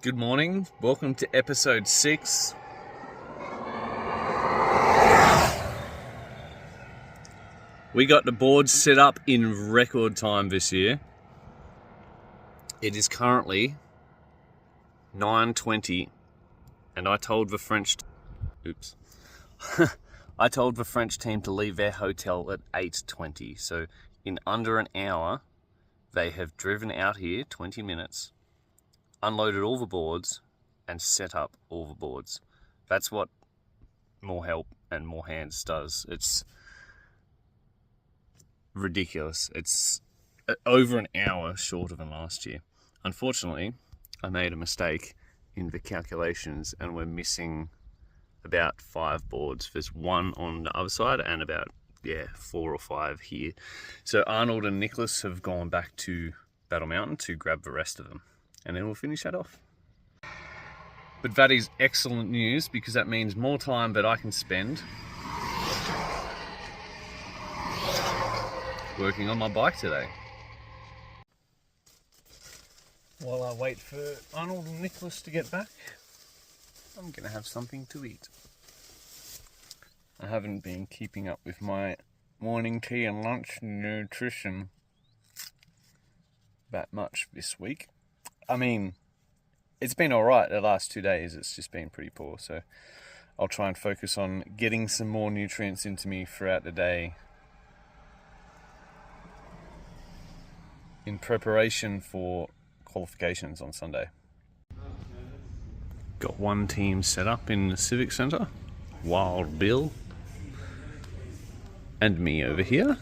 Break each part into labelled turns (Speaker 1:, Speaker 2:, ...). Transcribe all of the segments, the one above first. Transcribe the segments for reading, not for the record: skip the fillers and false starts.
Speaker 1: Good morning, welcome to episode 6. We got the boards set up in record time this year. It is currently 9:20 and I told the French team to leave their hotel at 8:20. So in under an hour, they have driven out here 20 minutes, unloaded all the boards and set up all the boards. That's what more help and more hands does. It's ridiculous. It's over an hour shorter than last year. Unfortunately, I made a mistake in the calculations and we're missing about 5 boards. There's one on the other side and about 4 or 5 here. So Arnold and Nicholas have gone back to Battle Mountain to grab the rest of them, and then we'll finish that off. But that is excellent news because that means more time that I can spend working on my bike today. While I wait for Arnold and Nicholas to get back, I'm gonna have something to eat. I haven't been keeping up with my morning tea and lunch nutrition that much this week. I mean, it's been alright the last 2 days, it's just been pretty poor, so I'll try and focus on getting some more nutrients into me throughout the day in preparation for qualifications on Sunday. Got one team set up in the Civic Centre, Wild Bill and me over here.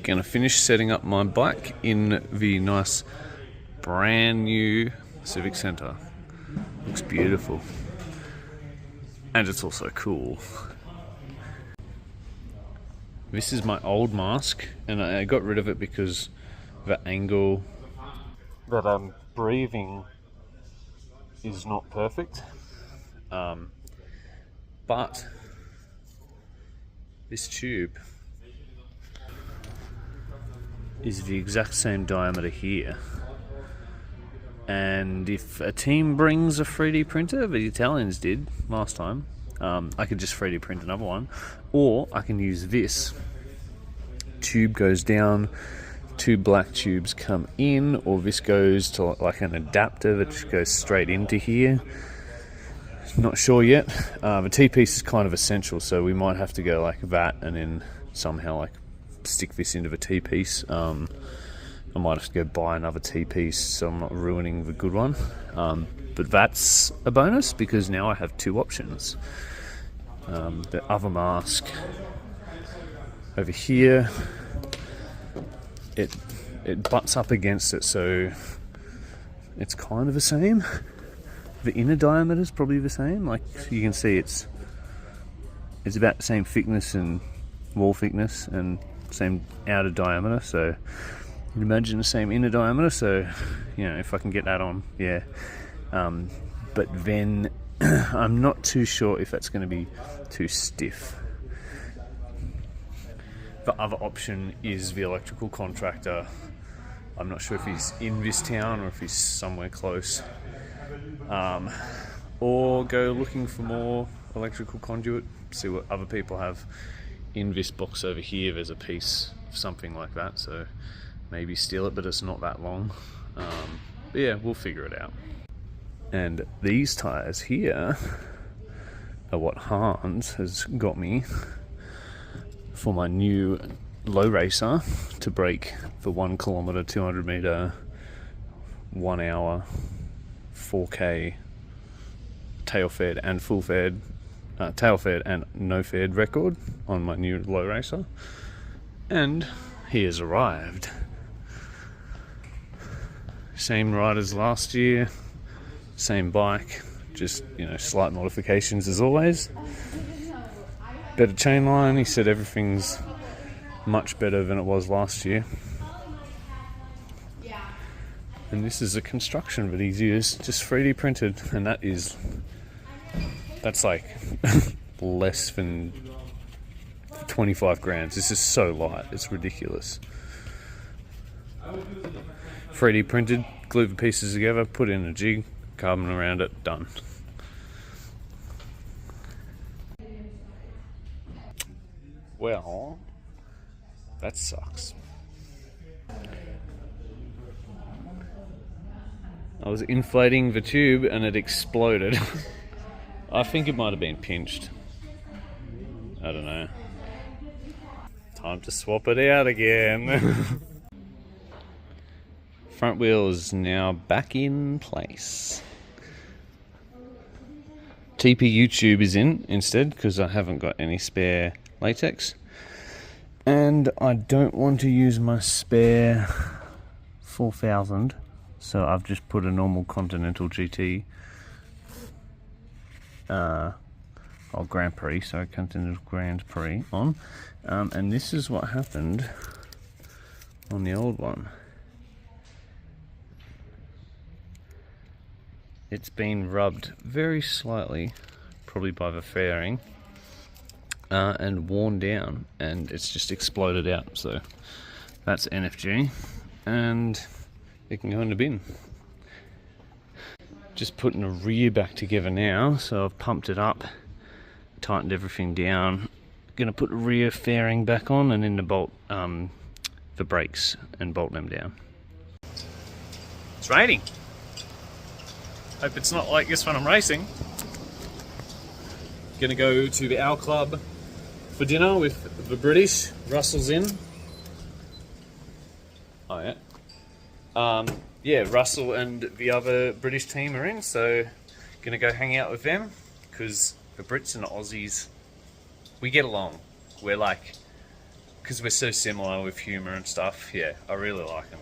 Speaker 1: Gonna finish setting up my bike in the nice brand new Civic Centre. Looks beautiful. And it's also cool. This is my old mask and I got rid of it because the angle that I'm breathing is not perfect. But this tube is the exact same diameter here. And if a team brings a 3D printer, the Italians did last time, I could just 3D print another one, or I can use this. Tube goes down, 2 black tubes come in, or this goes to like an adapter that just goes straight into here. Not sure yet. The T-piece is kind of essential, so we might have to go like that and then somehow like stick this into the T-piece. I might have to go buy another T-piece so I'm not ruining the good one. But that's a bonus because now I have 2 options. The other mask over here, it butts up against it, so it's kind of the same. The inner diameter is probably the same. Like you can see, it's about the same thickness and wall thickness and same outer diameter. So you can imagine the same inner diameter. So if I can get that on, yeah. But then I'm not too sure if that's going to be too stiff. The other option is the electrical contractor. I'm not sure if he's in this town or if he's somewhere close. Or go looking for more electrical conduit, see what other people have. In this box over here, there's a piece of something like that, so maybe steal it, but it's not that long. But yeah, we'll figure it out. And these tyres here are what Hans has got me for my new low racer to break the 1 kilometre, 200 metre, 1 hour, 4K tail fed and full fed, tail fed and no fed record on my new low racer. And he has arrived. Same ride as last year, same bike, just slight modifications as always. Better chain line. He said everything's much better than it was last year. And this is a construction that he's used, just 3D printed, and that's like less than 25 grams. This is so light, it's ridiculous. 3D printed, glued the pieces together, put in a jig, carbon around it, done. Well, that sucks. I was inflating the tube and it exploded. I think it might have been pinched. I don't know. Time to swap it out again. Front wheel is now back in place. TPU tube is in instead because I haven't got any spare latex. And I don't want to use my spare 4000. So I've just put a normal Continental GT, Grand Prix, so Continental Grand Prix on. And this is what happened on the old one. It's been rubbed very slightly, probably by the fairing, and worn down, and it's just exploded out. So that's NFG, and it can go in the bin. Just putting the rear back together now, so I've pumped it up, tightened everything down. Gonna put the rear fairing back on, and then the bolt, the brakes, and bolt them down. It's raining. Hope it's not like this when I'm racing. Gonna go to the Owl Club for dinner with the British. Russell's in. Oh yeah. Yeah, Russell and the other British team are in, so gonna go hang out with them because the Brits and the Aussies, we get along. We're like, because we're so similar with humour and stuff. Yeah, I really like them.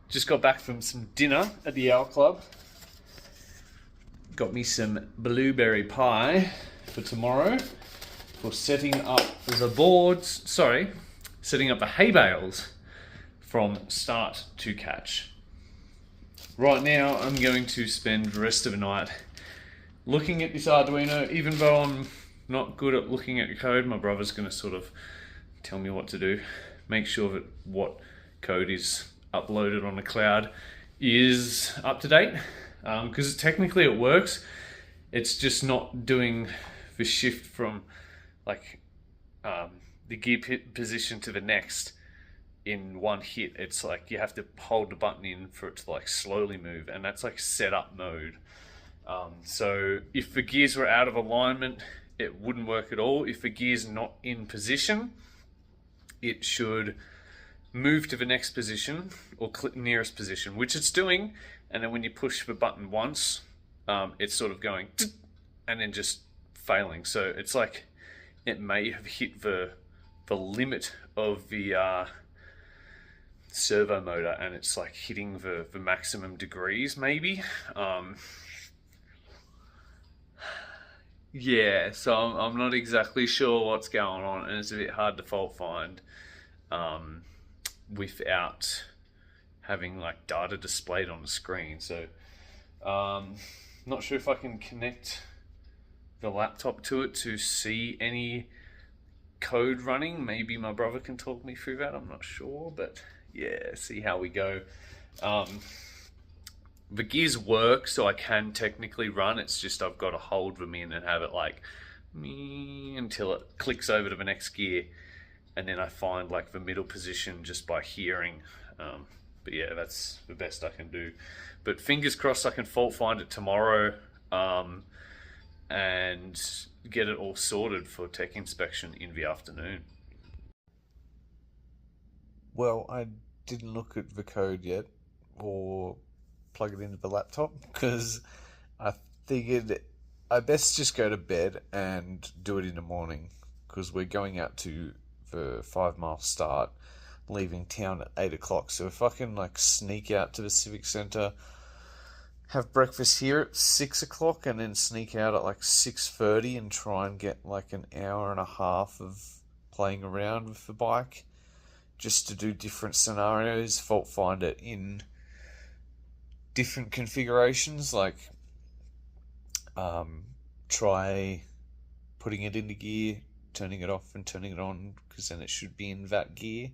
Speaker 1: Just got back from some dinner at the Owl Club. Got me some blueberry pie for tomorrow for setting up the boards. Sorry, setting up the hay bales from start to catch. Right now, I'm going to spend the rest of the night looking at this Arduino. Even though I'm not good at looking at the code, my brother's going to sort of tell me what to do. Make sure that what code is uploaded on the cloud is up to date. Because technically it works. It's just not doing the shift from like the gear position to the next in one hit. It's like you have to hold the button in for it to like slowly move, and that's like setup mode. So if the gears were out of alignment, it wouldn't work at all. If the gear's not in position, it should move to the next position or nearest position, which it's doing. And then when you push the button once, it's sort of going and then just failing. So it's like it may have hit the limit of the servo motor, and it's like hitting the maximum degrees maybe. Yeah, so I'm not exactly sure what's going on, and it's a bit hard to fault find without having like data displayed on the screen. So not sure if I can connect the laptop to it to see any code running. Maybe my brother can talk me through that, I'm not sure, but yeah, see how we go. The gears work, so I can technically run. It's just I've got to hold them in and have it like me until it clicks over to the next gear, and then I find like the middle position just by hearing. But yeah, that's the best I can do. But fingers crossed I can fault find it tomorrow and get it all sorted for tech inspection in the afternoon.
Speaker 2: Well, I didn't look at the code yet or plug it into the laptop because I figured I best just go to bed and do it in the morning because we're going out to the 5 mile start, leaving town at 8 o'clock. So if I can like sneak out to the Civic Centre, have breakfast here at 6 o'clock and then sneak out at like 6:30 and try and get like an hour and a half of playing around with the bike just to do different scenarios, fault find it in different configurations, like try putting it into gear, turning it off and turning it on, because then it should be in that gear,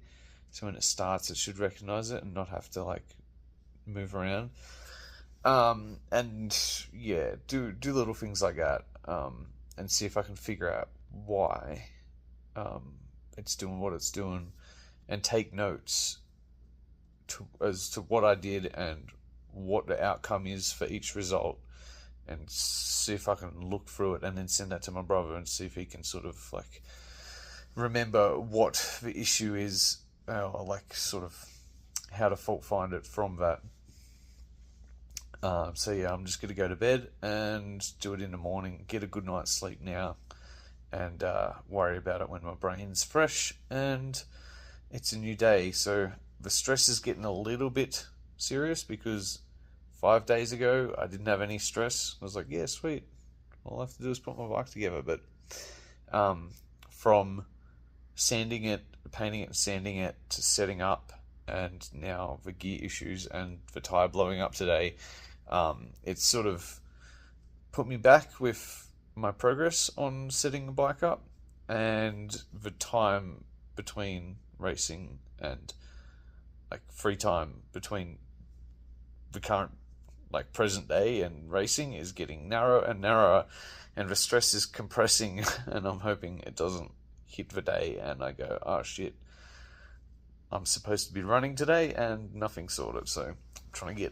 Speaker 2: so when it starts it should recognize it and not have to like move around. And yeah, do little things like that, and see if I can figure out why it's doing what it's doing, and take notes as to what I did and what the outcome is for each result, and see if I can look through it and then send that to my brother and see if he can sort of like remember what the issue is, or like sort of how to fault find it from that. So yeah, I'm just going to go to bed and do it in the morning, get a good night's sleep now, and worry about it when my brain's fresh and it's a new day. So the stress is getting a little bit serious because 5 days ago I didn't have any stress. I was like, yeah, sweet. All I have to do is put my bike together. But from sanding it, painting it and sanding it, to setting up, and now the gear issues and the tyre blowing up today, it's sort of put me back with my progress on setting the bike up, and the time between racing and like free time between the current like present day and racing is getting narrower and narrower, and the stress is compressing, and I'm hoping it doesn't hit the day and I go, oh shit, I'm supposed to be running today and nothing sorted. So I'm trying to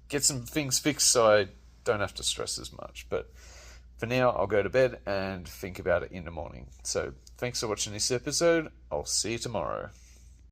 Speaker 2: get some things fixed so I don't have to stress as much. But for now, I'll go to bed and think about it in the morning. So thanks for watching this episode. I'll see you tomorrow.